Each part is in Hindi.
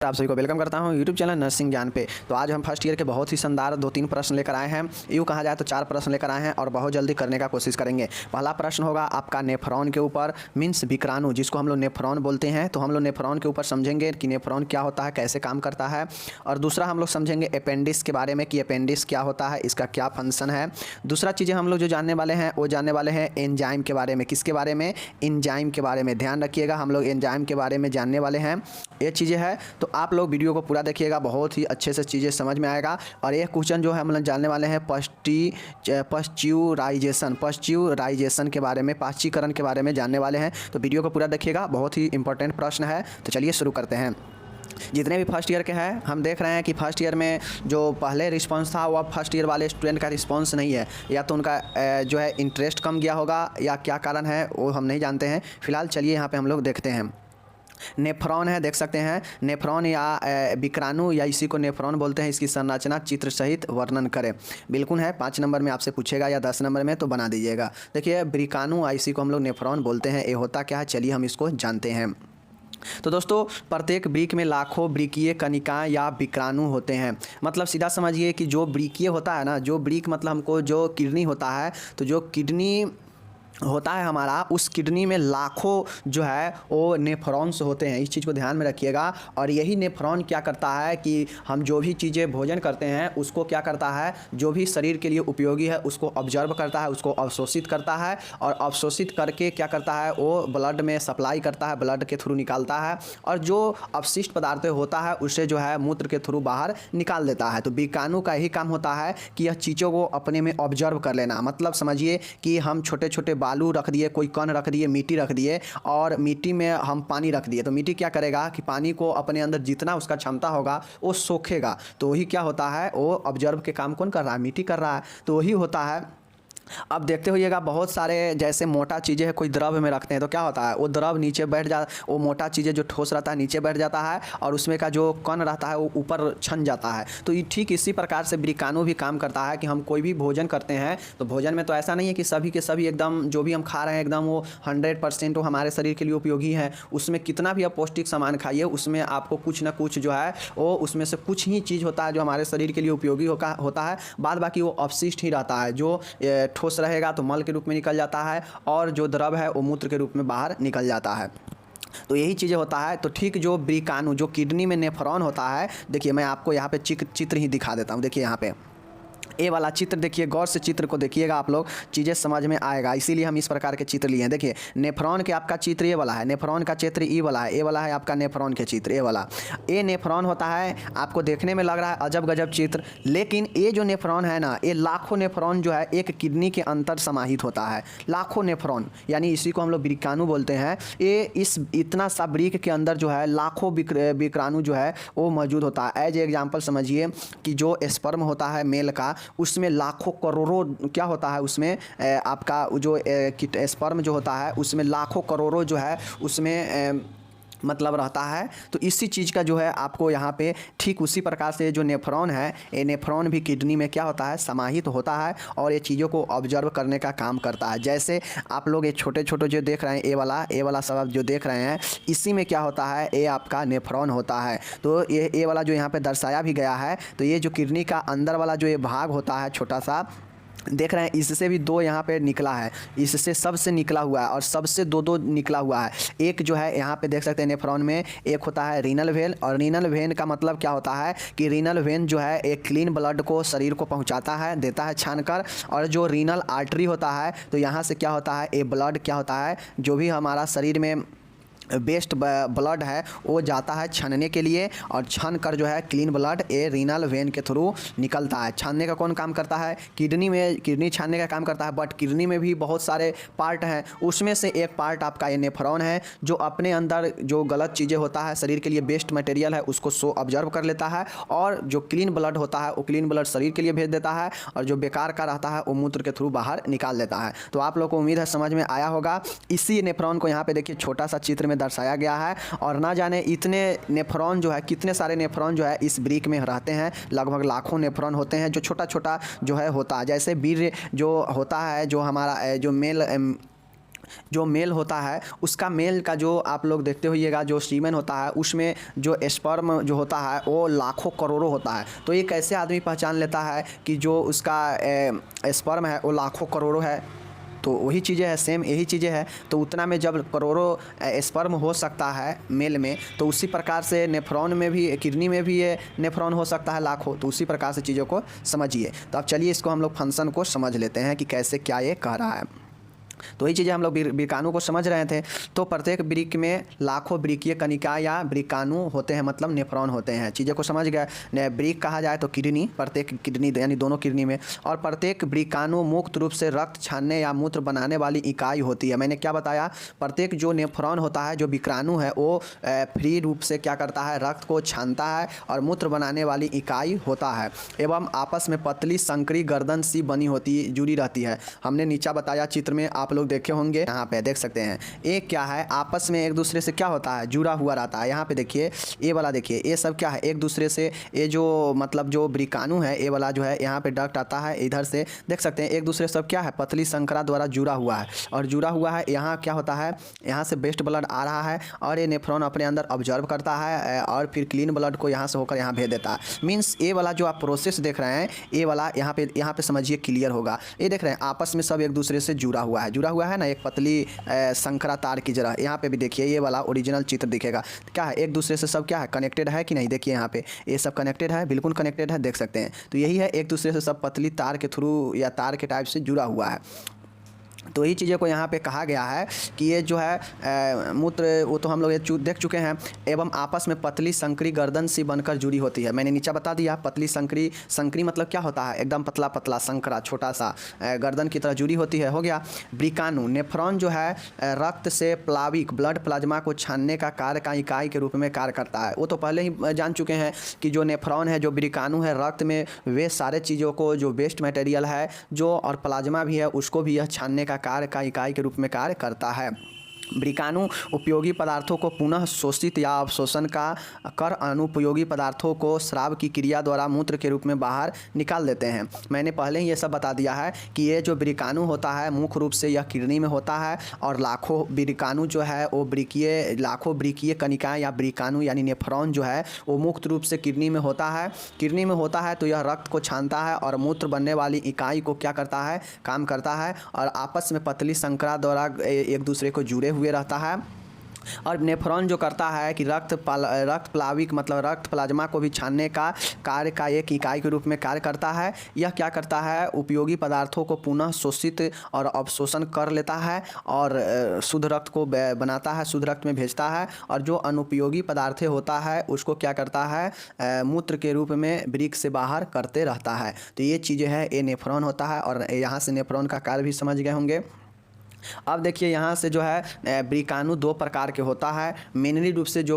आप सभी को वेलकम करता हूं यूट्यूब चैनल नर्सिंग ज्ञान पे। तो आज हम फर्स्ट ईयर के बहुत ही शानदार 2-3 प्रश्न लेकर आए हैं। यूँ कहा जाए तो 4 प्रश्न लेकर आए हैं और बहुत जल्दी करने का कोशिश करेंगे। पहला प्रश्न होगा आपका नेफ्रॉन के ऊपर, मीन्स विक्राणु, जिसको हम लोग नेफ्रॉन बोलते हैं। तो हम लोग नेफ्रॉन के ऊपर समझेंगे कि नेफ्रॉन क्या होता है, कैसे काम करता है। और दूसरा हम लोग समझेंगे अपेंडिक्स के बारे में कि अपेंडिक्स क्या होता है, इसका क्या फंक्शन है। दूसरा चीज़ें हम लोग जो जानने वाले हैं वो जानने वाले हैं एंजाइम के बारे में। किसके बारे में? एंजाइम के बारे में। ध्यान रखिएगा, हम लोग एंजाइम के बारे में जानने वाले हैं। ये चीज़ें हैं तो आप लोग वीडियो को पूरा देखिएगा, बहुत ही अच्छे से चीज़ें समझ में आएगा। और ये क्वेश्चन जो है हम लोग जानने वाले हैं पश्च्यूराइजेशन के बारे में, पाश्चीकरण के बारे में जानने वाले हैं। तो वीडियो को पूरा देखिएगा, बहुत ही इंपॉर्टेंट प्रश्न है। तो चलिए शुरू करते हैं। जितने भी फर्स्ट ईयर के हैं हम देख रहे हैं कि फर्स्ट ईयर में जो पहले रिस्पांस था वो अब फर्स्ट ईयर वाले स्टूडेंट का रिस्पांस नहीं है। या तो उनका जो है इंटरेस्ट कम गया होगा या क्या कारण है वो हम नहीं जानते हैं। फिलहाल चलिए यहाँ पे हम लोग देखते हैं। नेफ्रॉन है, देख सकते हैं। नेफ्रॉन या विक्राणु या इसी को नेफ्रॉन बोलते हैं। इसकी संरचना चित्र सहित वर्णन करें। बिल्कुल है, 5 नंबर में आपसे पूछेगा या 10 नंबर में, तो बना दीजिएगा। देखिए विक्राणु या इसी को हम लोग नेफ्रॉन बोलते हैं। ये होता क्या है, चलिए हम इसको जानते हैं। तो दोस्तों, प्रत्येक वृक्क में लाखों वृक्कीय कणिकाएं या विक्राणु होते हैं। मतलब सीधा समझिए कि जो वृक्कीय होता है ना, जो वृक्क मतलब हमको जो किडनी होता है, तो जो किडनी होता है हमारा, उस किडनी में लाखों जो है वो नेफ्रॉन्स होते हैं। इस चीज़ को ध्यान में रखिएगा। और यही नेफ्रॉन क्या करता है कि हम जो भी चीज़ें भोजन करते हैं उसको क्या करता है, जो भी शरीर के लिए उपयोगी है उसको ऑब्जर्व करता है, उसको अवशोषित करता है। और अवशोषित करके क्या करता है, वो ब्लड में सप्लाई करता है, ब्लड के थ्रू निकालता है। और जो अपशिष्ट पदार्थ होता है उसे जो है मूत्र के थ्रू बाहर निकाल देता है। तो विक्राणु का यही काम होता है कि यह चीज़ों को अपने में ऑब्जर्व कर लेना। मतलब समझिए कि हम छोटे छोटे बालू रख दिए, कोई कण रख दिए, मिट्टी रख दिए, और मिट्टी में हम पानी रख दिए। तो मिट्टी क्या करेगा कि पानी को अपने अंदर जितना उसका क्षमता होगा वो सोखेगा। तो वही क्या होता है, वो ऑब्जर्व के काम कौन कर रहा है, मिट्टी कर रहा है। तो वही होता है। अब देखते होइएगा, बहुत सारे जैसे मोटा चीज़ें हैं, कोई द्रव में रखते हैं तो क्या होता है, वो द्रव नीचे बैठ जा, वो मोटा चीज़ें जो ठोस रहता है नीचे बैठ जाता है और उसमें का जो कण रहता है वो ऊपर छन जाता है। तो ये ठीक इसी प्रकार से विक्राणु भी काम करता है कि हम कोई भी भोजन करते हैं तो भोजन में तो ऐसा नहीं है कि सभी के सभी एकदम जो भी हम खा रहे हैं एकदम वो 100% वो हमारे शरीर के लिए उपयोगी है। उसमें कितना भी आप पौष्टिक सामान खाइए, उसमें आपको कुछ ना कुछ जो है वो उसमें से कुछ ही चीज़ होता है जो हमारे शरीर के लिए उपयोगी होता है। बाद बाकी वो अपशिष्ट ही रहता है। जो ठोस रहेगा तो मल के रूप में निकल जाता है और जो द्रव है वो मूत्र के रूप में बाहर निकल जाता है। तो यही चीज़ें होता है। तो ठीक जो विक्राणु जो किडनी में नेफ्रॉन होता है, देखिए मैं आपको यहाँ पे चित्र ही दिखा देता हूँ। देखिए यहाँ पे ए वाला चित्र देखिए, गौर से चित्र को देखिएगा, आप लोग चीज़ें समझ में आएगा। इसीलिए हम इस प्रकार के चित्र लिए हैं। देखिए नेफ्रॉन के आपका चित्र ये वाला है, नेफ्रॉन का चित्र ई वाला है, ए वाला है आपका नेफ्रॉन के चित्र ए वाला। ए नेफ्रॉन होता है, आपको देखने में लग रहा है अजब गजब चित्र, लेकिन ये जो नेफ्रॉन है ना, ये लाखों नेफ्रॉन जो है एक किडनी के अंतर समाहित होता है। लाखों नेफ्रॉन, यानी इसी को हम लोग विक्राणु बोलते हैं। ये इस इतना सा वृक्क के अंदर जो है लाखों विक्राणु जो है वो मौजूद होता है। एज एग्जाम्पल समझिए कि जो स्पर्म होता है मेल का, उसमें लाखों करोड़ों क्या होता है, उसमें आपका जो स्पर्म जो होता है उसमें लाखों करोड़ों जो है उसमें मतलब रहता है। तो इसी चीज़ का जो है आपको यहाँ पे ठीक उसी प्रकार से जो नेफ्रॉन है, ये नेफ्रॉन भी किडनी में क्या होता है, समाहित होता है और ये चीज़ों को ऑब्जर्व करने का काम करता है। जैसे आप लोग ये छोटे छोटे जो देख रहे हैं ए वाला सब जो देख रहे हैं, इसी में क्या होता है, ये आपका नेफ्रॉन होता है। तो ये ए वाला जो यहाँ पे दर्शाया भी गया है, तो ये जो किडनी का अंदर वाला जो ये भाग होता है छोटा सा, देख रहे हैं, इससे भी 2 यहाँ पे निकला है, इससे सबसे निकला हुआ है और सबसे 2 निकला हुआ है। एक जो है यहाँ पे देख सकते हैं नेफ्रॉन में, एक होता है रीनल वेन। और रीनल वेन का मतलब क्या होता है कि रीनल वेन जो है एक क्लीन ब्लड को शरीर को पहुँचाता है, देता है छानकर। और जो रीनल आर्टरी होता है, तो यहाँ से क्या होता है, ये ब्लड क्या होता है, जो भी हमारा शरीर में बेस्ट ब्लड है वो जाता है छानने के लिए, और छान कर जो है क्लीन ब्लड ये रीनल वेन के थ्रू निकलता है। छानने का कौन काम करता है, किडनी में, किडनी छानने का काम करता है। बट किडनी में भी बहुत सारे पार्ट हैं, उसमें से एक पार्ट आपका ये नेफ्रॉन है, जो अपने अंदर जो गलत चीज़ें होता है, शरीर के लिए बेस्ट मटेरियल है, उसको ऑब्जर्व कर लेता है। और जो क्लीन ब्लड होता है वो क्लीन ब्लड शरीर के लिए भेज देता है, और जो बेकार का रहता है वो मूत्र के थ्रू बाहर निकाल देता है। तो आप लोग को उम्मीद है समझ में आया होगा। इसी नेफ्रॉन को यहाँ पे देखिए छोटा सा चित्र में दर्शाया गया है। और ना जाने इतने नेफ्रॉन जो है, कितने सारे नेफ्रॉन जो है इस वृक्क में रहते हैं। लगभग लाखों नेफ्रॉन होते हैं जो छोटा छोटा जो है होता है। जैसे वीर्य जो होता है, जो हमारा जो मेल जो मेल होता है उसका मेल का जो आप लोग देखते होइएगा जो सीमेन होता है उसमें जो स्पर्म जो होता है वो लाखों करोड़ों होता है। तो ये कैसे आदमी पहचान लेता है कि जो उसका स्पर्म है वो लाखों करोड़ों है? तो वही चीज़ें हैं, सेम यही चीज़ें हैं। तो उतना में जब करोड़ों स्पर्म हो सकता है मेल में, तो उसी प्रकार से नेफ्रॉन में भी, किडनी में भी ये नेफ्रॉन हो सकता है लाखों। तो उसी प्रकार से चीज़ों को समझिए। तो अब चलिए इसको हम लोग फंक्शन को समझ लेते हैं कि कैसे क्या ये कह रहा है। तो ये चीज़ें हम लोग वृकाणु को समझ रहे थे। तो प्रत्येक वृक्क में लाखों वृक्कीय कणिका या वृकाणु होते हैं, मतलब नेफ्रॉन होते हैं। चीज़ें को समझ गए। वृक्क कहा जाए तो किडनी, प्रत्येक किडनी यानी दोनों किडनी में, और प्रत्येक वृकाणु मुक्त रूप से रक्त छानने या मूत्र बनाने वाली इकाई होती है। मैंने क्या बताया, प्रत्येक जो नेफ्रॉन होता है, जो विक्राणु है, वो फ्री रूप से क्या करता है, रक्त को छानता है और मूत्र बनाने वाली इकाई होता है। एवं आपस में पतली संकरी गर्दन सी बनी होती, जुड़ी रहती है। हमने नीचा बताया चित्र में, आप लोग देखे होंगे, यहाँ पे देख सकते हैं। एक क्या है, आपस में एक दूसरे से क्या होता है, जुड़ा हुआ रहता है। यहाँ पे देखिए, ये वाला देखिए, ये सब क्या है, एक दूसरे से, ये जो मतलब जो वृकाणु है, ये वाला जो है, यहाँ पे डक्ट आता है, इधर से देख सकते हैं, एक दूसरे सब क्या है, पतली संकरा द्वारा जुड़ा हुआ है। और जुड़ा हुआ है, यहाँ क्या होता है, यहाँ से बेस्ट ब्लड आ रहा है और ये नेफ्रॉन अपने अंदर ऑब्जर्व करता है और फिर क्लीन ब्लड को यहाँ से होकर यहाँ भेज देता है। मीन्स ये वाला जो आप प्रोसेस देख रहे हैं, ये वाला यहाँ पे समझिए क्लियर होगा। ये देख रहे हैं, आपस में सब एक दूसरे से जुड़ा हुआ है ना, एक पतली संकरा तार की जगह। यहाँ पे भी देखिए, ये वाला ओरिजिनल चित्र दिखेगा। क्या है, एक दूसरे से सब क्या है, कनेक्टेड है कि नहीं? देखिए यहाँ पे ये सब कनेक्टेड है, बिल्कुल कनेक्टेड है, देख सकते हैं। तो यही है, एक दूसरे से सब पतली तार के थ्रू या तार के टाइप से जुड़ा हुआ है। तो यही चीज़ों को यहाँ पे कहा गया है कि ये जो है मूत्र, वो तो हम लोग ये देख चुके हैं। एवं आपस में पतली संकरी गर्दन सी बनकर जुड़ी होती है। मैंने नीचे बता दिया, पतली संकरी मतलब क्या होता है, एकदम पतला पतला संकरा, छोटा सा गर्दन की तरह जुड़ी होती है। हो गया। वृकाणु, नेफ्रॉन जो है रक्त से प्लाविक ब्लड प्लाज्मा को छानने का कार्य का इकाई के रूप में कार्य करता है। वो तो पहले ही जान चुके हैं कि जो नेफ्रॉन है, जो वृकाणु है, रक्त में वे सारे चीज़ों को, जो वेस्ट मटेरियल है जो, और प्लाज्मा भी है, उसको भी यह छानने का कार्य का इकाई के रूप में कार्य करता है। वृकाणु उपयोगी पदार्थों को पुनः शोषित या अवशोषण कर अनुपयोगी पदार्थों को स्राव की क्रिया द्वारा मूत्र के रूप में बाहर निकाल देते हैं। मैंने पहले ही ये सब बता दिया है कि ये जो वृकाणु होता है मुख्य रूप से यह किडनी में होता है, और लाखों वृकाणु जो है वो लाखों वृकीय कणिकाएँ या वृकाणु यानी नेफ्रॉन जो है वो मुक्त रूप से किडनी में होता है। किडनी में होता है तो यह रक्त को छानता है और मूत्र बनने वाली इकाई को क्या करता है, काम करता है, और आपस में पतली संकरा द्वारा एक दूसरे को जुड़े हुए रहता है। और नेफ्रॉन जो करता है कि रक्त प्लाविक मतलब रक्त प्लाज्मा को भी छानने का कार्य का एक इकाई के रूप में कार्य करता है। यह क्या करता है, उपयोगी पदार्थों को पुनः शोषित और अवशोषण कर लेता है और शुद्ध रक्त को बनाता है, शुद्ध रक्त में भेजता है। और जो अनुपयोगी पदार्थ होता है उसको क्या करता है, मूत्र के रूप में वृक्क से बाहर करते रहता है। तो ये चीज़ें हैं, ये नेफ्रॉन होता है। और यहाँ से नेफ्रॉन का कार्य भी समझ गए होंगे। अब देखिए, यहाँ से जो है वृकाणु दो प्रकार के होता है। मेनली रूप से जो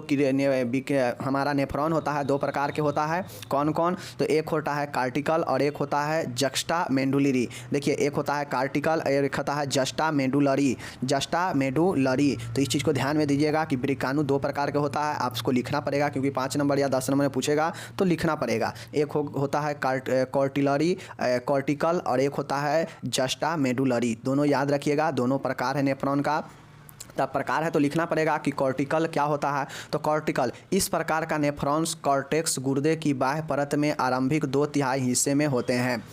हमारा नेफ्रॉन होता है दो प्रकार के होता है। कौन कौन? तो एक होता है कार्टिकल और एक होता है जस्टा मेडुलरी। देखिए, एक होता है कार्टिकल और एक होता है जस्टा मेडुलरी। तो इस चीज़ को ध्यान में दीजिएगा कि वृकाणु दो प्रकार के होता है। आपको लिखना पड़ेगा क्योंकि 5 नंबर या 10 नंबर में पूछेगा तो लिखना पड़ेगा। एक होता है कॉर्टिकल और एक होता है जस्टा मेडुलरी। दोनों याद रखिएगा, दोनों प्रकार है नेफ्रॉन का। तब प्रकार है तो लिखना पड़ेगा कि कॉर्टिकल क्या होता है। तो कॉर्टिकल इस प्रकार का नेफ्रॉन्स कॉर्टेक्स गुर्दे की बाह्य परत में आरंभिक 2/3 हिस्से में होते हैं।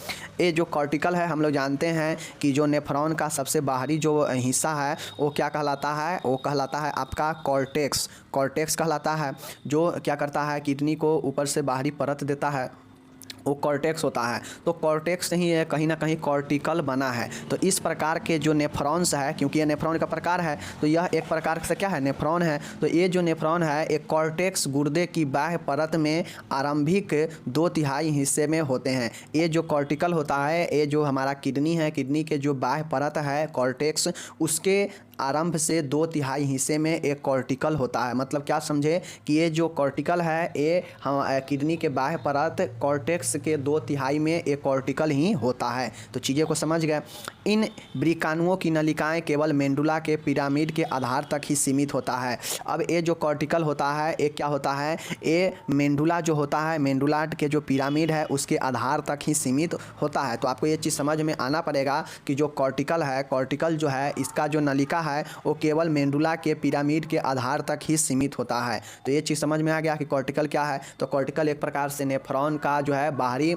ये जो कॉर्टिकल है, हम लोग जानते हैं कि जो नेफ्रॉन का सबसे बाहरी जो हिस्सा है वो क्या कहलाता है, वो कहलाता है आपका कॉर्टेक्स कहलाता है। जो क्या करता है, किडनी को ऊपर से बाहरी परत देता है, वो कॉर्टेक्स होता है। तो कॉर्टेक्स ही है, कहीं ना कहीं कॉर्टिकल बना है। तो इस प्रकार के जो नेफ्रॉन्स है, क्योंकि ये नेफ्रॉन का प्रकार है तो यह एक प्रकार से क्या है, नेफ्रॉन है। तो ये जो नेफ्रॉन है एक कॉर्टेक्स गुर्दे की बाह्य परत में आरंभिक 2/3 हिस्से में होते हैं। ये जो कॉर्टिकल होता है, ये जो हमारा किडनी है, किडनी के जो बाह्य परत है कॉर्टेक्स, उसके आरंभ से 2/3 हिस्से में एक कॉर्टिकल होता है। मतलब क्या समझे कि ये जो कॉर्टिकल है ये हम किडनी के बाह्य परत कॉर्टेक्स के 2/3 में एक कॉर्टिकल ही होता है। तो चीज़ें को समझ गए। इन वृकाणुओं की नलिकाएं केवल मेंडुला के पिरामिड के आधार तक ही सीमित होता है। अब ये जो कॉर्टिकल होता है ये क्या होता है, ये मेंडुला जो होता है, मेंडुला के जो पिरामिड है उसके आधार तक ही सीमित होता है। तो आपको ये चीज़ समझ में आना पड़ेगा कि जो कॉर्टिकल है, कॉर्टिकल जो है इसका जो नलिका है वो केवल मेंडुला के पिरामिड के आधार तक ही सीमित होता है। तो ये चीज़ समझ में आ गया कि कॉर्टिकल क्या है। तो कॉर्टिकल एक प्रकार से नेफ्रॉन का जो है बाहरी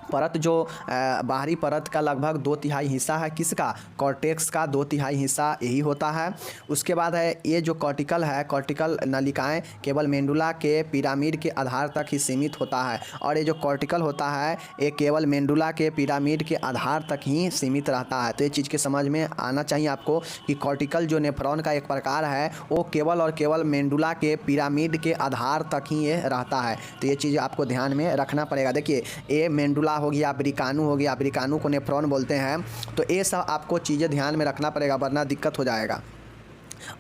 परत, जो बाहरी परत का लगभग 2/3 हिस्सा है किसका, कॉर्टेक्स का 2/3 हिस्सा यही होता है। उसके बाद है ये जो कॉर्टिकल है, कॉर्टिकल नलिकाएं केवल मेंडुला के पिरामिड के आधार तक ही सीमित होता है। और ये जो कॉर्टिकल होता है ये केवल मेंडुला के पिरामिड के आधार तक ही सीमित रहता है। तो ये चीज़ के समझ में आना चाहिए आपको कि कॉर्टिकल जो नेफ्रॉन का एक प्रकार है वो केवल और केवल मेंडुला के पिरामिड के आधार तक ही ये रहता है। तो ये चीज़ आपको ध्यान में रखना पड़ेगा। देखिए ये मेंडुला हो गया, ब्रिकानू हो गया, ब्रिकानू को नेफ्रॉन बोलते हैं। तो ये सब आपको चीज़ें ध्यान में रखना पड़ेगा वरना दिक्कत हो जाएगा।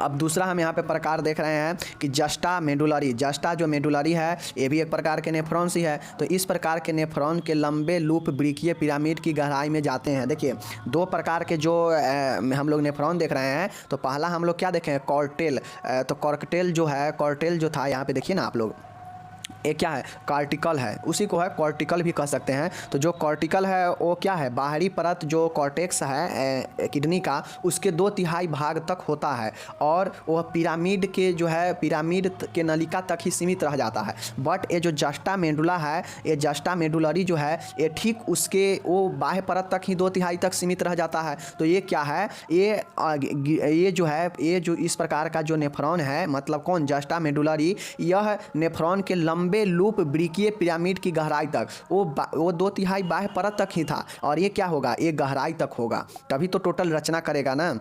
अब दूसरा हम यहाँ पे प्रकार देख रहे हैं कि जस्टा मेडुलरी। जस्टा जो मेडुलरी है ये भी एक प्रकार के नेफ्रॉन्स ही है। तो इस प्रकार के नेफ्रॉन के लंबे लूप वृक्कीय पिरामिड की गहराई में जाते हैं। देखिए दो प्रकार के जो हम लोग नेफ्रॉन देख रहे हैं। तो पहला हम लोग क्या देखें, कॉर्टेल। तो कॉर्टेल जो है, कॉर्टेल जो था यहाँ पे देखिए ना आप लोग, ये क्या है, कॉर्टिकल है, उसी को है कॉर्टिकल भी कह सकते हैं। तो जो कॉर्टिकल है वो क्या है, बाहरी परत जो कॉर्टेक्स है किडनी का उसके 2/3 भाग तक होता है और वह पिरामिड के जो है पिरामिड के नलिका तक ही सीमित रह जाता है। बट ये जो जस्टा मेडुला है, ये जस्टा मेडुलरी जो है ये ठीक उसके वो बाह्य परत तक ही 2/3 तक सीमित रह जाता है। तो ये क्या है, ये जो है, ये जो इस प्रकार का जो नेफ्रॉन है, मतलब कौन, जस्टा मेडुलरी, यह नेफ्रॉन के लंबे लूप वृक्कीय पिरामिड की गहराई तक वो 2/3 बाह्य परत तक ही था और ये क्या होगा, ये गहराई तक होगा, तभी तो टोटल रचना करेगा ना।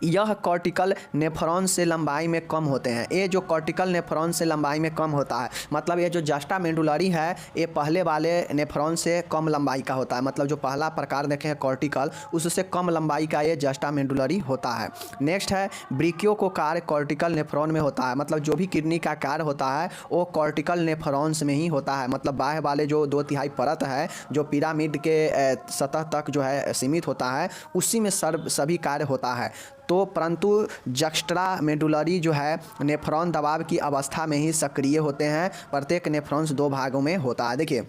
यह कॉर्टिकल नेफ्रॉन से लंबाई में कम होते हैं। ये जो कॉर्टिकल नेफ्रॉन से लंबाई में कम होता है, मतलब ये जो जस्टा मेडुलरी है ये पहले वाले नेफ्रॉन से कम लंबाई का होता है। मतलब जो पहला प्रकार देखे हैं कॉर्टिकल, उससे कम लंबाई का ये जस्टा मेडुलरी होता है। नेक्स्ट है ब्रिकियो को कार्य कॉर्टिकल नेफ्रॉन में होता है। मतलब जो भी किडनी का कार्य होता है वो कॉर्टिकल नेफ्रॉन्स में ही होता है। मतलब बाह्य वाले जो 2/3 परत है जो पिरामिड के सतह तक जो है सीमित होता है, उसी में सभी कार्य होता है। तो परंतु जस्टा मेडुलरी जो है नेफ्रॉन दबाव की अवस्था में ही सक्रिय होते हैं। प्रत्येक नेफ्रॉन्स 2 भागों में होता है। देखिए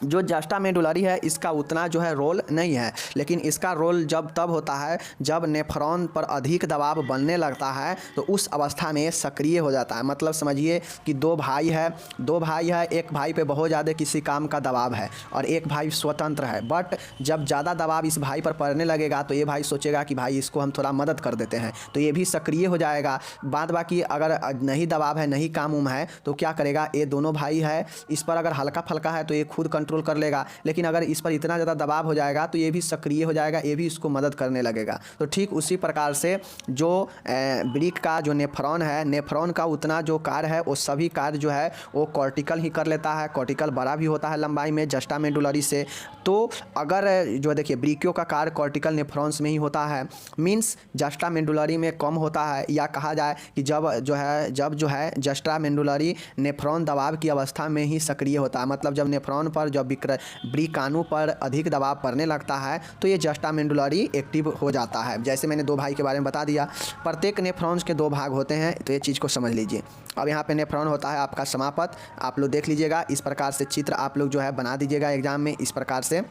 जो जस्टा मेडुलरी है इसका उतना जो है रोल नहीं है, लेकिन इसका रोल तब होता है जब नेफ्रॉन पर अधिक दबाव बनने लगता है, तो उस अवस्था में सक्रिय हो जाता है। मतलब समझिए कि 2 भाई है, एक भाई पे बहुत ज़्यादा किसी काम का दबाव है और एक भाई स्वतंत्र है। बट जब ज़्यादा दबाव इस भाई पर पड़ने लगेगा तो ये भाई सोचेगा कि भाई इसको हम थोड़ा मदद कर देते हैं, तो ये भी सक्रिय हो जाएगा। बाद बाकी अगर नहीं दबाव है, नहीं काम उम है, तो क्या करेगा, ये दोनों भाई है, इस पर अगर हल्का फल्का है तो ये खुद कंट्रोल कर लेगा, लेकिन अगर इस पर इतना ज़्यादा दबाव हो जाएगा तो ये भी सक्रिय हो जाएगा, ये भी इसको मदद करने लगेगा। तो ठीक उसी प्रकार से जो ब्रिक का जो नेफ्रॉन है, नेफ्रॉन का उतना जो कार्य है वो सभी कार्य जो है वो कॉर्टिकल ही कर लेता है। कॉर्टिकल बड़ा भी होता है लंबाई में जस्टा मेडुलरी से। तो अगर जो देखिए ब्रिकियो का कार्य कॉर्टिकल नेफ्रॉन्स में ही होता है, मीन्स जस्टा मेडुलरी में कम होता है, या कहा जाए कि जब जो है जस्टा मेडुलरी नेफ्रॉन दबाव की अवस्था में ही सक्रिय होता है। मतलब जब नेफ्रॉन पर, जब ब्रिकानू पर अधिक दबाव पड़ने लगता है तो ये जस्टा मेडुलरी एक्टिव हो जाता है। जैसे मैंने 2 भाई के बारे में बता दिया। प्रत्येक नेफ्रॉन्स के 2 भाग होते हैं, तो ये चीज़ को समझ लीजिए। अब यहाँ पे नेफ्रॉन होता है आपका समापत, आप लोग देख लीजिएगा। इस प्रकार से चित्र आप लोग जो है बना दीजिएगा एग्जाम में, इस प्रकार से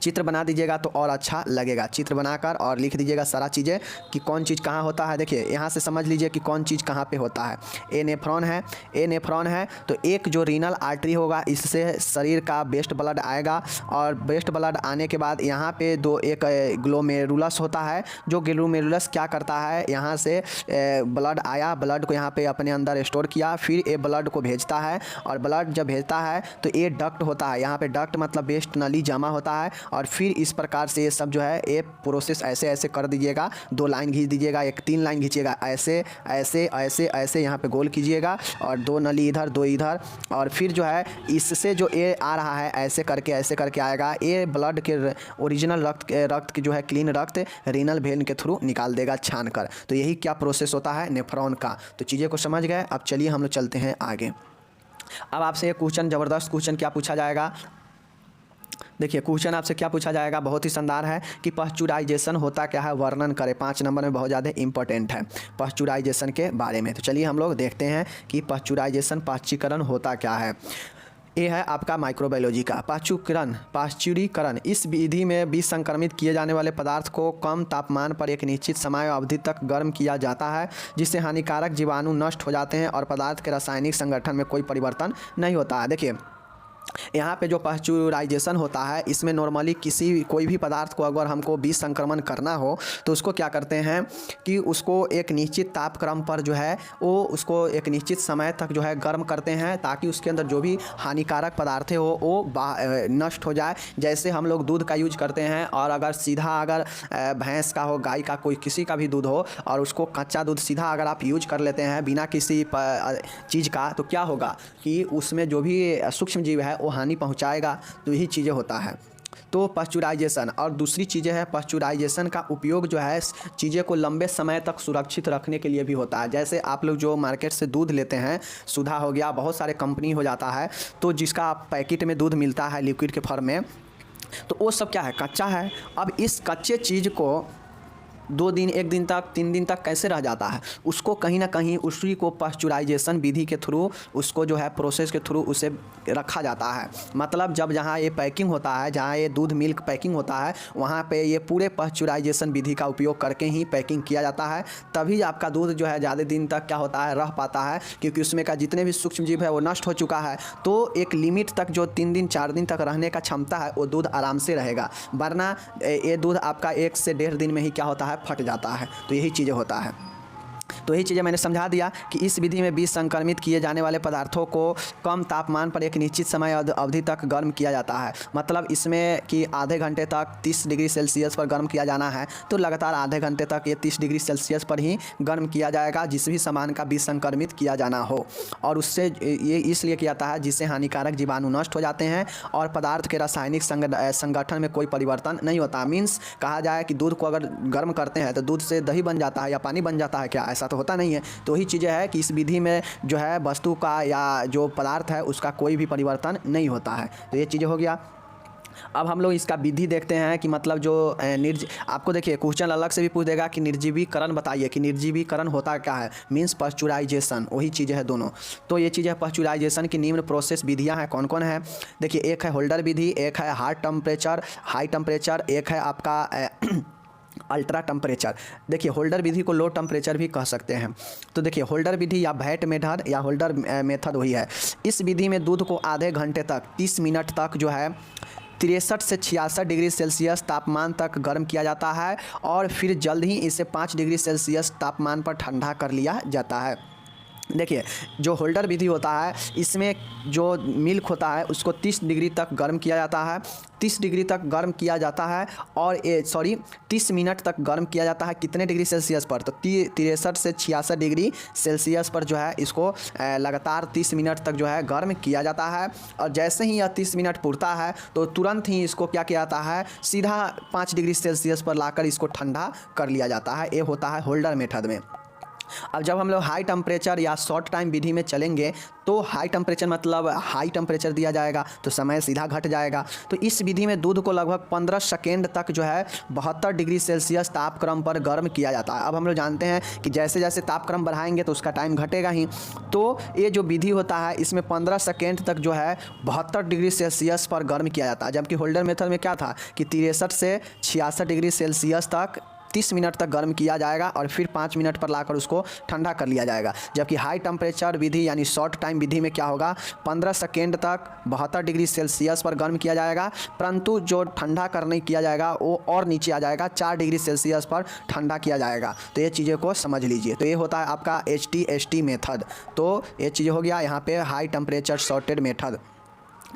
चित्र बना दीजिएगा तो और अच्छा लगेगा। चित्र बनाकर और लिख दीजिएगा सारा चीज़ें कि कौन चीज़ कहाँ होता है। देखिए यहाँ से समझ लीजिए कि कौन चीज़ कहाँ पे होता है। ए नेफ्रॉन है, तो एक जो रीनल आर्टरी होगा, इससे शरीर का बेस्ट ब्लड आएगा और बेस्ट ब्लड आने के बाद यहाँ पे एक ग्लोमेरुलस होता है। जो ग्लोमेरुलस क्या करता है, यहाँ से ब्लड आया, ब्लड को यहाँ पे अपने अंदर स्टोर किया, फिर ये ब्लड को भेजता है और ब्लड जब भेजता है तो ये डक्ट होता है। यहाँ पे डक्ट मतलब बेस्ट नली जमा होता है और फिर इस प्रकार से ये सब जो है ये प्रोसेस ऐसे कर दीजिएगा। 2 लाइन खींच दीजिएगा, 3 लाइन खींचिएगा, ऐसे यहाँ पे गोल कीजिएगा और 2 नली इधर 2 इधर, और फिर जो है इससे जो ये आ रहा है ऐसे करके आएगा। ये ब्लड के ओरिजिनल रक्त के जो है क्लीन रक्त रीनल वेन के थ्रू निकाल देगा छान कर। तो यही क्या प्रोसेस होता है नेफ्रॉन का। तो चीज़ें को समझ गए। अब चलिए हम लोग चलते हैं आगे। अब आपसे एक क्वेश्चन, ज़बरदस्त क्वेश्चन क्या पूछा जाएगा। देखिए क्वेश्चन आपसे क्या पूछा जाएगा, बहुत ही शानदार है कि पाश्चुराइजेशन होता क्या है, वर्णन करें। 5 नंबर में बहुत ज़्यादा इंपॉर्टेंट है पाश्चुराइजेशन के बारे में। तो चलिए हम लोग देखते हैं कि पाश्चुराइजेशन, पाश्चीकरण होता क्या है। ये है आपका माइक्रोबायोलॉजी का पाश्चुरीकरण। इस विधि में विष संक्रमित किए जाने वाले पदार्थ को कम तापमान पर एक निश्चित समय अवधि तक गर्म किया जाता है, जिससे हानिकारक जीवाणु नष्ट हो जाते हैं और पदार्थ के रासायनिक संगठन में कोई परिवर्तन नहीं होता है। देखिए यहाँ पे जो पाश्चुराइजेशन होता है, इसमें नॉर्मली कोई भी पदार्थ को अगर हमको विष संक्रमण करना हो तो उसको क्या करते हैं कि उसको एक निश्चित तापक्रम पर जो है वो उसको एक निश्चित समय तक जो है गर्म करते हैं, ताकि उसके अंदर जो भी हानिकारक पदार्थ हो वो नष्ट हो जाए। जैसे हम लोग दूध का यूज करते हैं, और अगर सीधा अगर भैंस का हो, गाय का, कोई किसी का भी दूध हो, और उसको कच्चा दूध सीधा अगर आप यूज कर लेते हैं बिना किसी चीज़ का, तो क्या होगा कि उसमें जो भी सूक्ष्म जीव है वो हानि पहुंचाएगा। तो यही चीज़ें होता है। तो पाश्चुराइजेशन, और दूसरी चीज़ें है पाश्चुराइजेशन का उपयोग जो है चीज़ें को लंबे समय तक सुरक्षित रखने के लिए भी होता है। जैसे आप लोग जो मार्केट से दूध लेते हैं, सुधा हो गया, बहुत सारे कंपनी हो जाता है, तो जिसका पैकेट में दूध मिलता है लिक्विड के फॉर्म में, तो वो सब क्या है, कच्चा है। अब इस कच्चे चीज़ को 2 दिन, 1 दिन तक, 3 दिन तक कैसे रह जाता है, उसको कहीं ना कहीं उसी को पाश्चुराइजेशन विधि के थ्रू, उसको जो है प्रोसेस के थ्रू उसे रखा जाता है। मतलब जब जहाँ ये पैकिंग होता है, जहाँ ये दूध मिल्क पैकिंग होता है, वहाँ पे ये पूरे पाश्चुराइजेशन विधि का उपयोग करके ही पैकिंग किया जाता है। तभी आपका दूध जो है ज़्यादा दिन तक क्या होता है, रह पाता है, क्योंकि उसमें का जितने भी सूक्ष्म जीव है वो नष्ट हो चुका है। तो एक लिमिट तक जो 3 दिन 4 दिन तक रहने का क्षमता है, वो दूध आराम से रहेगा। वरना ये दूध आपका 1 से 1.5 दिन में ही क्या होता है, फट जाता है। तो यही चीज़ें होता है। तो यही चीज़ें मैंने समझा दिया कि इस विधि में विष संक्रमित किए जाने वाले पदार्थों को कम तापमान पर एक निश्चित समय अवधि तक गर्म किया जाता है। मतलब इसमें कि आधे घंटे तक 30 डिग्री सेल्सियस पर गर्म किया जाना है, तो लगातार आधे घंटे तक ये 30 डिग्री सेल्सियस पर ही गर्म किया जाएगा, जिस भी सामान का विष संक्रमित किया जाना हो। और उससे ये इसलिए किया जाता है जिससे हानिकारक जीवाणु नष्ट हो जाते हैं और पदार्थ के रासायनिक संगठन में कोई परिवर्तन नहीं होता। मीन्स कहा जाए कि दूध को अगर गर्म करते हैं तो दूध से दही बन जाता है या पानी बन जाता है क्या? ऐसा तो होता नहीं है। तो वही चीज़ें है कि इस विधि में जो है वस्तु का या जो पदार्थ है उसका कोई भी परिवर्तन नहीं होता है। तो ये चीज़ें हो गया। अब हम लोग इसका विधि देखते हैं कि मतलब जो आपको देखिए क्वेश्चन अलग से भी पूछ देगा कि निर्जीवीकरण बताइए, कि निर्जीवीकरण होता क्या है, मीन्स पाश्चुराइजेशन, वही चीज़ें हैं दोनों। तो ये चीज़ें पाश्चुराइजेशन की निम्न प्रोसेस विधियां हैं, कौन कौन है? देखिए, एक है होल्डर विधि, एक है हाई टेम्परेचर, एक है आपका अल्ट्रा टेम्परेचर। देखिए, होल्डर विधि को लो टेम्परेचर भी कह सकते हैं। तो देखिए, होल्डर विधि या वैट मेथड या होल्डर मेथड वही है। इस विधि में दूध को आधे घंटे तक 30 मिनट तक जो है 63 से 66 डिग्री सेल्सियस तापमान तक गर्म किया जाता है, और फिर जल्द ही इसे 5 डिग्री सेल्सियस तापमान पर ठंडा कर लिया जाता है। देखिए, जो होल्डर विधि होता है, इसमें जो मिल्क होता है उसको 30 डिग्री तक गर्म किया जाता है, 30 डिग्री तक गर्म किया जाता है, और 30 मिनट तक गर्म किया जाता है। कितने डिग्री सेल्सियस पर? तो 63 से 66 डिग्री सेल्सियस पर जो है इसको लगातार 30 मिनट तक जो है गर्म किया जाता है। और जैसे ही यह 30 मिनट पुरता है तो तुरंत ही इसको क्या किया जाता है, सीधा 5 डिग्री सेल्सियस पर लाकर इसको ठंडा कर लिया जाता है। ये होता है होल्डर मेथड में। अब जब हम लोग हाई टेम्परेचर या शॉर्ट टाइम विधि में चलेंगे, तो हाई टेम्परेचर मतलब हाई टेम्परेचर दिया जाएगा तो समय सीधा घट जाएगा। तो इस विधि में दूध को लगभग 15 सेकेंड तक जो है 72 डिग्री सेल्सियस तापक्रम पर गर्म किया जाता है। अब हम लोग जानते हैं कि जैसे जैसे तापक्रम बढ़ाएंगे तो उसका टाइम घटेगा ही। तो ये जो विधि होता है इसमें 15 सेकेंड तक जो है 72 डिग्री सेल्सियस पर गर्म किया जाता है। जबकि होल्डर मेथड में क्या था कि 63 से 66 डिग्री सेल्सियस तक 30 मिनट तक गर्म किया जाएगा, और फिर 5 मिनट पर लाकर उसको ठंडा कर लिया जाएगा। जबकि हाई टेम्परेचर विधि यानी शॉर्ट टाइम विधि में क्या होगा, 15 सेकेंड तक 72 डिग्री सेल्सियस पर गर्म किया जाएगा, परंतु जो ठंडा करने किया जाएगा वो और नीचे आ जाएगा, 4 डिग्री सेल्सियस पर ठंडा किया जाएगा। तो ये चीज़ें को समझ लीजिए। तो ये होता है आपका HTST मेथड। तो ये चीज़ें हो गया यहाँ पे हाई टेम्परेचर शॉर्टेड मेथड।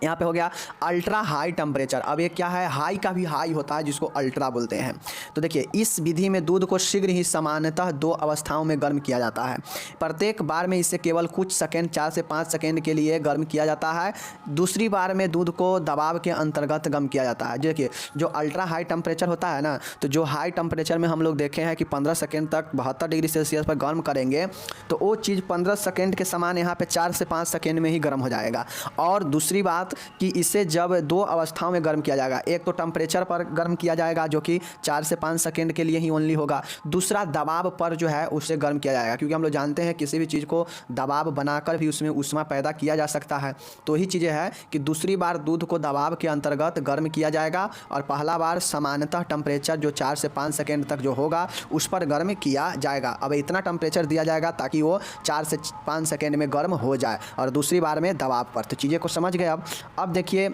यहाँ पे हो गया अल्ट्रा हाई टेम्परेचर। अब ये क्या है, हाई का भी हाई होता है जिसको अल्ट्रा बोलते हैं। तो देखिए, इस विधि में दूध को शीघ्र ही सामान्यतः 2 अवस्थाओं में गर्म किया जाता है। प्रत्येक बार में इसे केवल कुछ सेकंड, 4 से 5 सेकंड के लिए गर्म किया जाता है। दूसरी बार में दूध को दबाव के अंतर्गत गर्म किया जाता है। देखिए, जो अल्ट्रा हाई टेम्परेचर होता है ना, तो जो हाई टेम्परेचर में हम लोग देखे हैं कि 15 सेकेंड तक 72 डिग्री सेल्सियस पर गर्म करेंगे, तो वो चीज़ 15 सेकेंड के समान यहाँ पर 4 से 5 सेकेंड में ही गर्म हो जाएगा। और दूसरी बात बात कि इसे जब दो अवस्थाओं में गर्म किया जाएगा, एक तो टेम्परेचर पर गर्म किया जाएगा जो कि 4 से 5 सेकेंड के लिए ही ओनली होगा, दूसरा दबाव पर जो है उससे गर्म किया जाएगा, क्योंकि हम लोग जानते हैं किसी भी चीज़ को दबाव बनाकर भी उसमें ऊष्मा पैदा किया जा सकता है। तो ही चीज़ें है कि दूसरी बार दूध को दबाव के अंतर्गत गर्म किया जाएगा और पहला बार सामान्यतः टेम्परेचर जो 4 से 5 सेकेंड तक जो होगा उस पर गर्म किया जाएगा। अब इतना टेम्परेचर दिया जाएगा ताकि वो 4 से 5 सेकेंड में गर्म हो जाए और दूसरी बार में दबाव पर। तो चीज़ें को समझ गए। अब देखिए,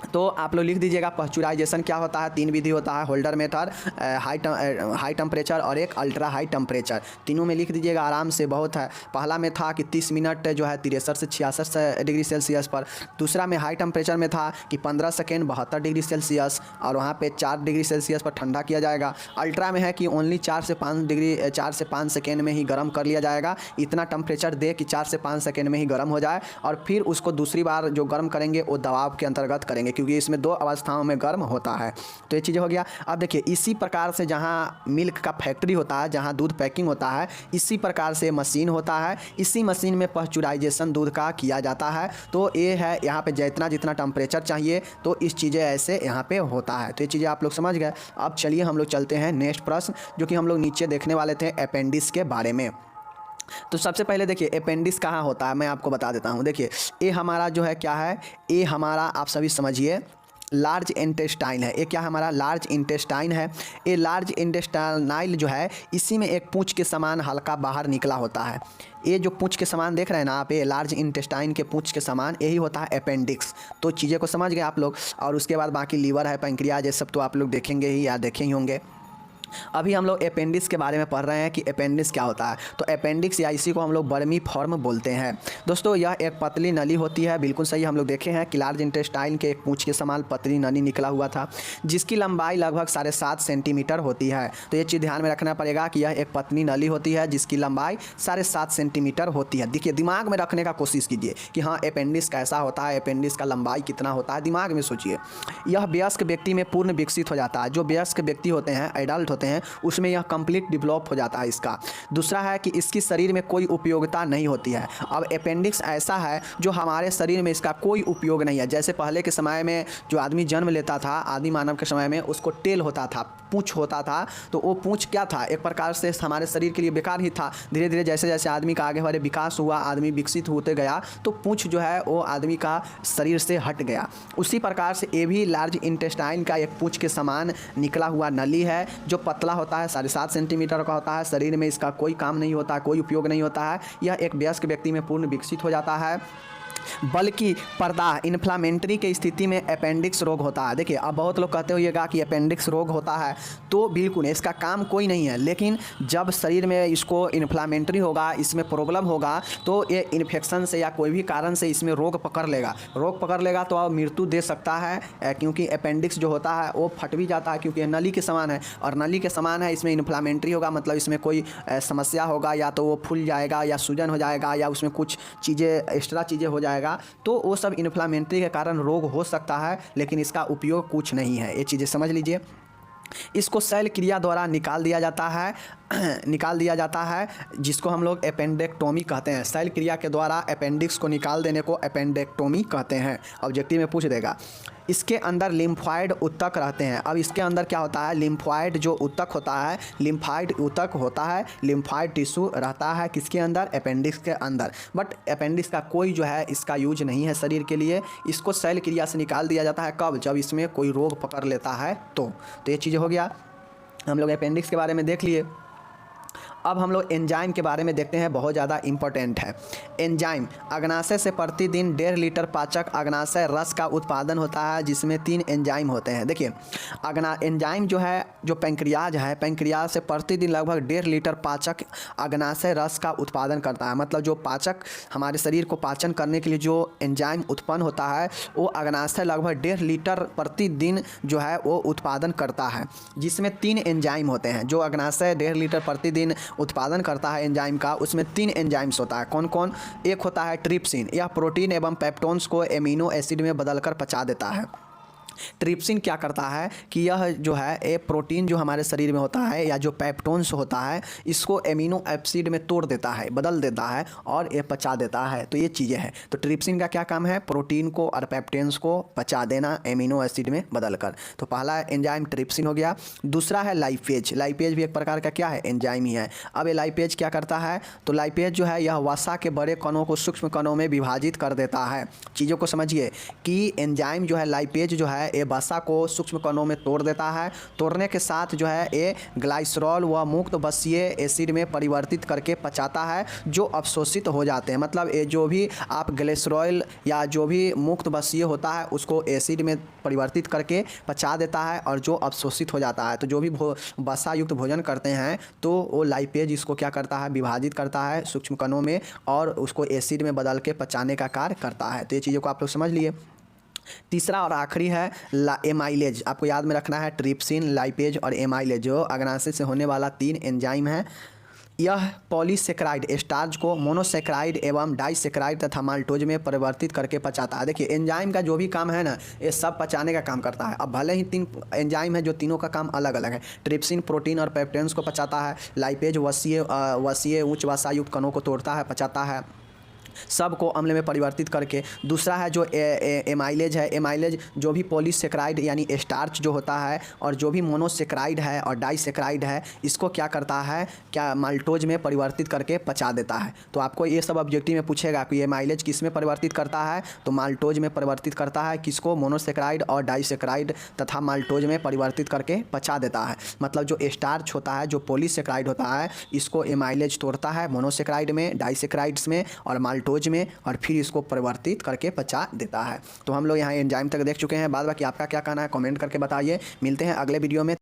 तो आप लोग लिख दीजिएगा पाश्चुराइजेशन क्या होता है। 3 विधि होता है, होल्डर मेथड, हाई टेम्परेचर और एक अल्ट्रा हाई टेम्परेचर। तीनों में लिख दीजिएगा, आराम से बहुत है। पहला में था कि 30 मिनट जो है 63 से 66 डिग्री सेल्सियस पर। दूसरा में हाई टेम्परेचर में था कि 15 सेकेंड 72 डिग्री सेल्सियस और वहाँ पे 4 डिग्री सेल्सियस पर ठंडा किया जाएगा। अल्ट्रा में है कि ओनली 4 से 5 सेकेंड में ही गर्म कर लिया जाएगा। इतना टेम्परेचर दे कि 4 से 5 सेकेंड में ही गर्म हो जाए और फिर उसको दूसरी बार जो गर्म करेंगे वो दबाव के अंतर्गत करेंगे, क्योंकि इसमें 2 अवस्थाओं में गर्म होता है। तो ये चीज़ें हो गया। अब देखिए, इसी प्रकार से जहाँ मिल्क का फैक्ट्री होता है, जहाँ दूध पैकिंग होता है, इसी प्रकार से मशीन होता है। इसी मशीन में पाश्चुराइजेशन दूध का किया जाता है। तो ये है, यहाँ पे जितना टेम्परेचर चाहिए तो इस चीज़ें ऐसे यहाँ पे होता है। तो ये चीज़ें आप लोग समझ गए। अब चलिए हम लोग चलते हैं नेक्स्ट प्रश्न, जो कि हम लोग नीचे देखने वाले थे अपेंडिक्स के बारे में। तो सबसे पहले देखिए अपेंडिक्स कहाँ होता है, मैं आपको बता देता हूँ। देखिए, ये हमारा जो है क्या है, ये हमारा आप सभी समझिए लार्ज इंटेस्टाइन है। ये क्या हमारा लार्ज इंटेस्टाइन है। ये लार्ज इंटेस्टाइनल जो है, इसी में एक पूंछ के समान हल्का बाहर निकला होता है। ये जो पूंछ के समान देख रहे हैं ना आप, ये लार्ज इंटेस्टाइन के पूंछ के समान यही होता है अपेंडिक्स। तो चीज़ें को समझ गए आप लोग। और उसके बाद बाकी लीवर है, पैंक्रियाज, ये सब तो आप लोग देखेंगे ही या देखे ही होंगे। अभी हम लोग अपेंडिक्स के बारे में पढ़ रहे हैं कि अपेंडिक्स क्या होता है। तो अपेंडिक्स या इसी को हम लोग वर्मी फॉर्म बोलते हैं। दोस्तों, यह एक पतली नली होती है, बिल्कुल सही हम लोग देखे हैं कि लार्ज इंटेस्टाइन के एक पूंछ के समान पतली नली निकला हुआ था, जिसकी लंबाई लगभग 7.5 सेंटीमीटर होती है। तो ये चीज़ ध्यान में रखना पड़ेगा कि यह एक पतली नली होती है जिसकी लंबाई 7.5 सेंटीमीटर होती है। देखिए, दिमाग में रखने का कोशिश कीजिए कि हाँ अपेंडिक्स कैसा होता है, अपेंडिक्स का लंबाई कितना होता है, दिमाग में सोचिए। यह वयस्क व्यक्ति में पूर्ण विकसित हो जाता है। जो वयस्क व्यक्ति होते हैं, एडल्ट होते हैं, उसमें यह कंप्लीट डेवलप हो जाता है इसका। दूसरा है कि इसकी शरीर में कोई उपयोगिता नहीं होती है। अब अपेंडिक्स ऐसा है जो हमारे शरीर में इसका कोई उपयोग नहीं है। जैसे पहले के समय में जो आदमी जन्म लेता था, आदि मानव के समय में, उसको टेल होता था, पूंछ होता था। तो वो पूंछ क्या था, एक प्रकार से हमारे शरीर के लिए बेकार ही था। धीरे धीरे जैसे जैसे आदमी का आगे बढ़े विकास हुआ, आदमी विकसित होते गया, तो पूंछ जो है वो आदमी का शरीर से हट गया। उसी प्रकार से ये भी लार्ज इंटेस्टाइन का एक पूंछ के समान निकला हुआ नली है, जो पतला होता है, 7.5 सेंटीमीटर का होता है। शरीर में इसका कोई काम नहीं होता, कोई उपयोग नहीं होता है। यह एक वयस्क व्यक्ति में पूर्ण विकसित हो जाता है। बल्कि पर्दा इन्फ्लामेंट्री की स्थिति में अपेंडिक्स रोग होता है। देखिए, अब बहुत लोग कहते होइएगा कि अपेंडिक्स रोग होता है, तो बिल्कुल इसका काम कोई नहीं है। लेकिन जब शरीर में इसको इन्फ्लामेंट्री होगा, इसमें प्रॉब्लम होगा, तो ये इन्फेक्शन से या कोई भी कारण से इसमें रोग पकड़ लेगा। रोग पकड़ लेगा तो मृत्यु दे सकता है, क्योंकि अपेंडिक्स जो होता है वो फट भी जाता है, क्योंकि नली के समान है और नली के समान है, इसमें इन्फ्लामेंट्री होगा, मतलब इसमें कोई समस्या होगा, या तो वो फूल जाएगा या सूजन हो जाएगा या उसमें कुछ चीज़ें एक्स्ट्रा चीज़ें हो जाएगा। तो वो सब इन्फ्लामेंट्री के कारण रोग हो सकता है, लेकिन इसका उपयोग कुछ नहीं है। ये चीज़ें समझ लीजिए। इसको शल्य क्रिया द्वारा निकाल दिया जाता है, जिसको हम लोग अपेंडेक्टोमी कहते हैं। शल्य क्रिया के द्वारा अपेंडिक्स को निकाल देने को अपेंडेक्टोमी कहते हैं। ऑब्जेक्टिव में पूछ देगा। इसके अंदर लिम्फॉइड ऊतक रहते हैं। अब इसके अंदर क्या होता है, लिम्फॉइड जो ऊतक होता है, लिम्फॉइड ऊतक होता है, लिम्फॉइड टिश्यू रहता है किसके अंदर, अपेंडिक्स के अंदर। बट अपेंडिक्स का कोई जो है इसका यूज नहीं है शरीर के लिए। इसको शल्य क्रिया से निकाल दिया जाता है। कब, जब इसमें कोई रोग पकड़ लेता है तो ये चीज़ हो गया। हम लोग अपेंडिक्स के बारे में देख लिए। अब हम लोग एंजाइम के बारे में देखते हैं, बहुत ज़्यादा इंपॉर्टेंट है। एंजाइम, अग्नाशय से प्रतिदिन 1.5 लीटर पाचक अग्नाशय रस का उत्पादन होता है, जिसमें 3 एंजाइम होते हैं। देखिए, एंजाइम जो है, जो पैंक्रियाज है, पैंक्रियाज से प्रतिदिन लगभग 1.5 लीटर पाचक अग्नाशय रस का उत्पादन करता है। मतलब जो पाचक हमारे शरीर को पाचन करने के लिए जो एंजाइम उत्पन्न होता है, वो अग्नाशय लगभग 1.5 लीटर प्रतिदिन जो है वो उत्पादन करता है, जिसमें 3 एंजाइम होते हैं। जो अग्नाशय 1.5 लीटर प्रतिदिन उत्पादन करता है एंजाइम का, उसमें 3 एंजाइम्स होता है। कौन कौन? एक होता है ट्रिप्सिन, यह प्रोटीन एवं पेप्टोन्स को एमिनो एसिड में बदलकर पचा देता है। ट्रिप्सिन क्या करता है कि यह जो है ए प्रोटीन जो हमारे शरीर में होता है या जो पेप्टोन्स होता है इसको एमिनो एसिड में तोड़ देता है, बदल देता है और ये पचा देता है। तो ये चीज़ें हैं। तो ट्रिप्सिन का क्या काम है? प्रोटीन को और पेप्टेन्स को पचा देना एमिनो एसिड में बदलकर। तो पहला एंजाइम ट्रिप्सिन हो गया। दूसरा है लाइपेज। लाइपेज भी एक प्रकार का क्या है? एंजाइम ही है। अब ये लाइपेज क्या करता है? तो लाइपेज जो है यह वसा के बड़े कणों को सूक्ष्म कणों में विभाजित कर देता है। चीज़ों को समझिए कि एंजाइम जो है लाइपेज जो है ये वसा को सूक्ष्म कणों में तोड़ देता है। तोड़ने के साथ जो है ये ग्लाइसरॉल व मुक्त वसीय एसिड में परिवर्तित करके पचाता है जो अवशोषित हो जाते हैं। मतलब ये जो भी आप ग्लिसरॉल या जो भी मुक्त वसीय होता है उसको एसिड में परिवर्तित करके पचा देता है और जो अवशोषित हो जाता है। तो जो भी वसा युक्त भोजन करते हैं तो वो लाइपेज इसको क्या करता है? विभाजित करता है सूक्ष्म कणों में और उसको एसिड में बदल के पचाने का कार्य करता है। तो ये चीज़ों को आप लोग समझ लिए। तीसरा और आखिरी है एमाइलेज। आपको याद में रखना है ट्रिप्सिन, लाइपेज और एमाइलेज जो अग्नाशय से होने वाला 3 एंजाइम है। यह पॉलीसेक्राइड स्टार्च को मोनोसेक्राइड एवं डाइसेक्राइड तथा माल्टोज में परिवर्तित करके पचाता है। देखिए एंजाइम का जो भी काम है ना ये सब पचाने का काम करता है। अब भले ही 3 एंजाइम है जो तीनों का काम अलग अलग है। ट्रिप्सिन प्रोटीन और पेप्टेन्स को पचाता है। लाइपेज वसीय उच्च वसायुक्त कणों को तोड़ता है, पचाता है, सबको अम्ल में परिवर्तित करके। दूसरा है जो एमाइलेज है। एमाइलेज जो भी पॉलीसेक्राइड यानी स्टार्च जो होता है और जो भी मोनोसेक्राइड है और डाइसेक्राइड है इसको क्या करता है? क्या माल्टोज में परिवर्तित करके पचा देता है। तो आपको ये सब ऑब्जेक्टिव में पूछेगा कि एमाइलेज किस में परिवर्तित करता है? तो माल्टोज में परिवर्तित करता है। किसको? मोनोसेक्राइड और डाइसेक्राइड तथा माल्टोज में परिवर्तित करके पचा देता है। मतलब जो स्टार्च होता है, जो पॉलीसेक्राइड होता है, इसको एमाइलेज तोड़ता है मोनोसेक्राइड में, डाइसेक्राइड्स में और माल्टोज में और फिर इसको परिवर्तित करके पचा देता है। तो हम लोग यहाँ एंजाइम तक देख चुके हैं। बाद बाकी आपका क्या कहना है कमेंट करके बताइए। मिलते हैं अगले वीडियो में।